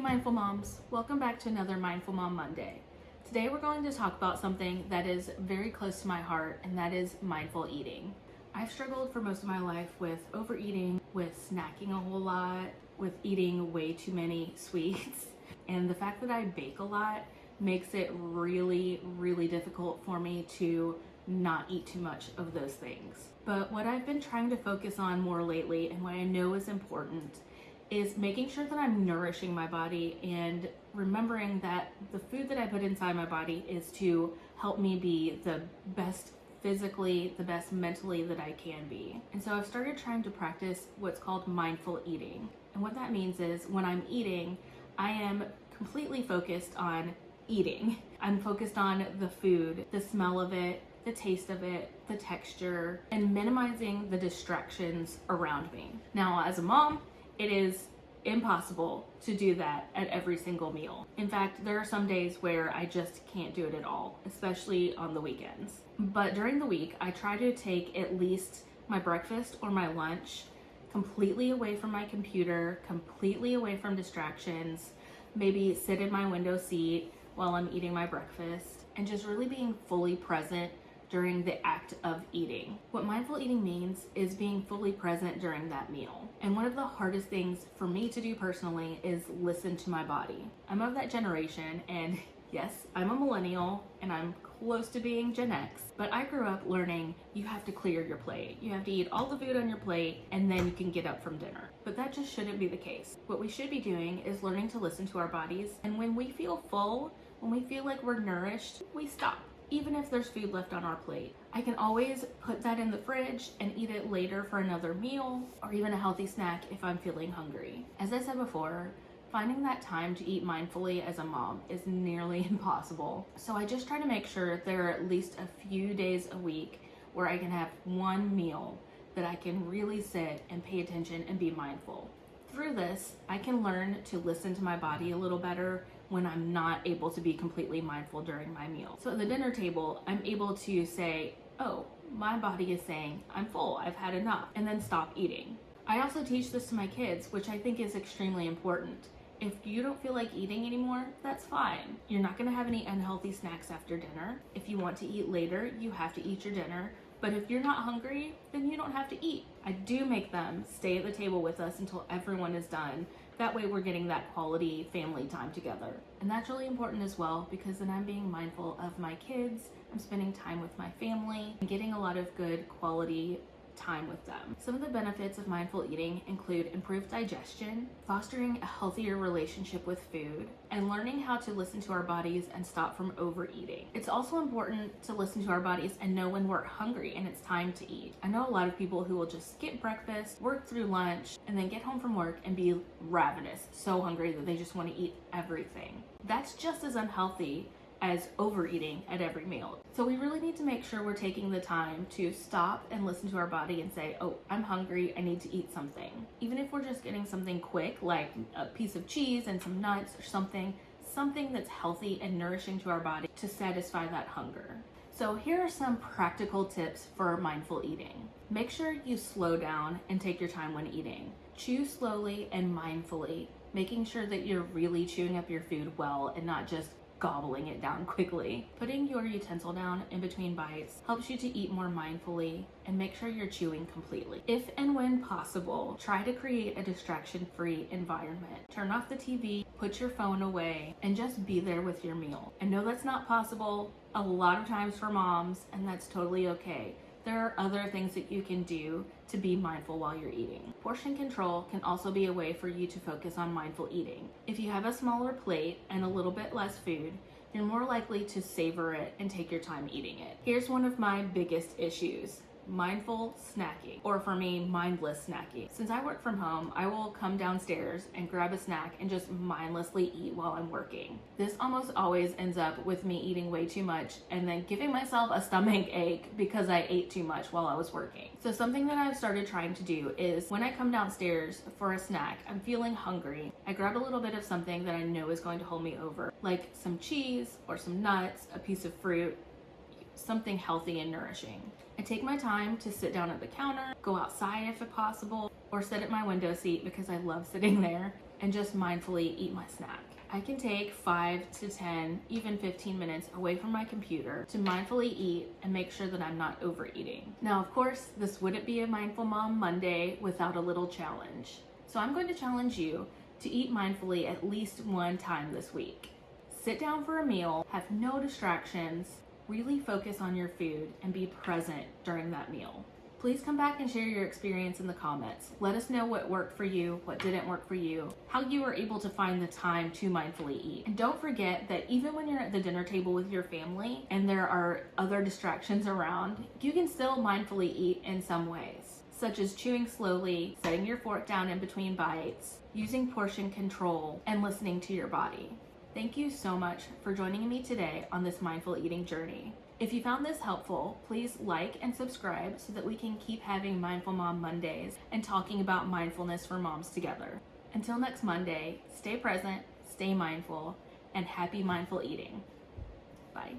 Mindful Moms, welcome back to another Mindful Mom Monday. Today we're going to talk about something that is very close to my heart, and that is mindful eating. I've struggled for most of my life with overeating, with snacking a whole lot, with eating way too many sweets, and the fact that I bake a lot makes it really difficult for me to not eat too much of those things. But what I've been trying to focus on more lately, and what I know is important, is making sure that I'm nourishing my body and remembering that the food that I put inside my body is to help me be the best physically, the best mentally that I can be. And so I've started trying to practice what's called mindful eating. And what that means is when I'm eating, I am completely focused on eating. I'm focused on the food, the smell of it, the taste of it, the texture, and minimizing the distractions around me. Now, as a mom, it is impossible to do that at every single meal. In fact, there are some days where I just can't do it at all, especially on the weekends. But during the week, I try to take at least my breakfast or my lunch completely away from my computer, completely away from distractions, maybe sit in my window seat while I'm eating my breakfast, and just really being fully present during the act of eating. What mindful eating means is being fully present during that meal. And one of the hardest things for me to do personally is listen to my body. I'm of that generation, and yes, I'm a millennial and I'm close to being Gen X, but I grew up learning you have to clear your plate. You have to eat all the food on your plate and then you can get up from dinner. But that just shouldn't be the case. What we should be doing is learning to listen to our bodies, and when we feel full, when we feel like we're nourished, we stop. Even if there's food left on our plate, I can always put that in the fridge and eat it later for another meal or even a healthy snack if I'm feeling hungry. As I said before, finding that time to eat mindfully as a mom is nearly impossible. So I just try to make sure there are at least a few days a week where I can have one meal that I can really sit and pay attention and be mindful. Through this, I can learn to listen to my body a little better when I'm not able to be completely mindful during my meal. So at the dinner table, I'm able to say, oh, my body is saying I'm full, I've had enough, and then stop eating. I also teach this to my kids, which I think is extremely important. If you don't feel like eating anymore, that's fine. You're not gonna have any unhealthy snacks after dinner. If you want to eat later, you have to eat your dinner. But if you're not hungry, then you don't have to eat. I do make them stay at the table with us until everyone is done. That way we're getting that quality family time together. And that's really important as well, because then I'm being mindful of my kids, I'm spending time with my family, and getting a lot of good quality time with them. Some of the benefits of mindful eating include improved digestion, fostering a healthier relationship with food, and learning how to listen to our bodies and stop from overeating. It's also important to listen to our bodies and know when we're hungry and it's time to eat. I know a lot of people who will just skip breakfast, work through lunch, and then get home from work and be ravenous, so hungry that they just want to eat everything. That's just as unhealthy as overeating at every meal. So we really need to make sure we're taking the time to stop and listen to our body and say, oh, I'm hungry, I need to eat something. Even if we're just getting something quick, like a piece of cheese and some nuts or something that's healthy and nourishing to our body to satisfy that hunger. So here are some practical tips for mindful eating. Make sure you slow down and take your time when eating. Chew slowly and mindfully, making sure that you're really chewing up your food well and not just gobbling it down quickly. Putting your utensil down in between bites helps you to eat more mindfully, and make sure you're chewing completely. If and when possible, try to create a distraction-free environment. Turn off the TV, put your phone away, and just be there with your meal. I know that's not possible a lot of times for moms, and that's totally okay. There are other things that you can do to be mindful while you're eating. Portion control can also be a way for you to focus on mindful eating. If you have a smaller plate and a little bit less food, you're more likely to savor it and take your time eating it. Here's one of my biggest issues: mindful snacking, or for me, mindless snacking. Since I work from home, I will come downstairs and grab a snack and just mindlessly eat while I'm working. This almost always ends up with me eating way too much and then giving myself a stomach ache because I ate too much while I was working. So something that I've started trying to do is when I come downstairs for a snack, I'm feeling hungry, I grab a little bit of something that I know is going to hold me over, like some cheese or some nuts, a piece of fruit, something healthy and nourishing. I take my time to sit down at the counter, go outside if possible, or sit at my window seat because I love sitting there and just mindfully eat my snack. I can take 5 to 10, even 15 minutes away from my computer to mindfully eat and make sure that I'm not overeating. Now, of course, this wouldn't be a Mindful Mom Monday without a little challenge. So I'm going to challenge you to eat mindfully at least one time this week. Sit down for a meal, have no distractions, really focus on your food, and be present during that meal. Please come back and share your experience in the comments. Let us know what worked for you, what didn't work for you, how you were able to find the time to mindfully eat. And don't forget that even when you're at the dinner table with your family and there are other distractions around, you can still mindfully eat in some ways, such as chewing slowly, setting your fork down in between bites, using portion control, and listening to your body. Thank you so much for joining me today on this mindful eating journey. If you found this helpful, please like and subscribe so that we can keep having Mindful Mom Mondays and talking about mindfulness for moms together. Until next Monday, stay present, stay mindful, and happy mindful eating. Bye.